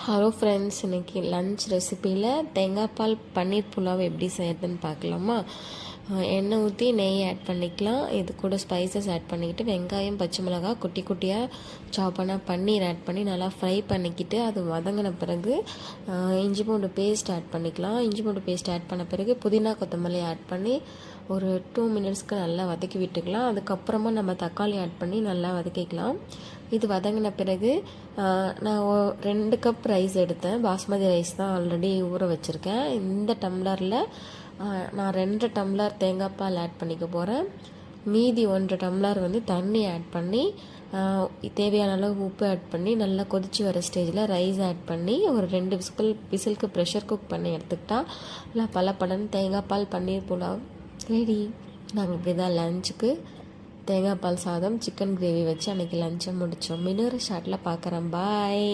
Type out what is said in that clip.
Hello friends, இன்றைக்கி lunch ரெசிப்பியில் தேங்காய் பால் பன்னீர் புலாவ் எப்படி செய்யறதுன்னு பார்க்கலாமா. எண்ணெய் ஊற்றி நெய் ஆட் பண்ணிக்கலாம். இது கூட ஸ்பைசஸ் ஆட் பண்ணிக்கிட்டு வெங்காயம் பச்சை மிளகாய் குட்டி குட்டியாக சாப் பண்ண பன்னீர் ஆட் பண்ணி நல்லா ஃப்ரை பண்ணிக்கிட்டு அது வதங்கின பிறகு இஞ்சி பூண்டு பேஸ்ட் ஆட் பண்ணிக்கலாம். இஞ்சி பூண்டு பேஸ்ட் ஆட் பண்ண பிறகு புதினா கொத்தமல்லி ஆட் பண்ணி ஒரு 2 மினிட்ஸ்க்கு நல்லா வதக்கி விட்டுக்கலாம். அதுக்கப்புறமா நம்ம தக்காளி ஆட் பண்ணி நல்லா வதக்கிக்கலாம். இது வதங்கின பிறகு நான் 2 கப் ரைஸ் எடுத்தேன். பாஸ்மதி ரைஸ் தான் ஆல்ரெடி ஊற வச்சுருக்கேன். இந்த டம்ளரில் நான் 2 டம்ளர் தேங்காய் பால் ஆட் பண்ணிக்க போகிறேன். மீதி 1 டம்ளர் தண்ணி ஆட் பண்ணி தேவையான அளவு உப்பு ஆட் பண்ணி நல்லா கொதித்து வர ஸ்டேஜில் ரைஸ் ஆட் பண்ணி ஒரு 2 விசிலுக்கு ப்ரெஷர் குக் பண்ணி எடுத்துக்கிட்டா நல்லா பலப்படன்னு தேங்காய் பால் பன்னீர் புலாவ் ரெடி. நாங்கள் இப்படி தான் லஞ்சுக்கு தேங்காய் பால் சாதம் சிக்கன் கிரேவி வச்சு அன்றைக்கி லஞ்சை முடித்தோம். இன்னொரு ஷார்ட்டில் பார்க்குறேன். பாய்.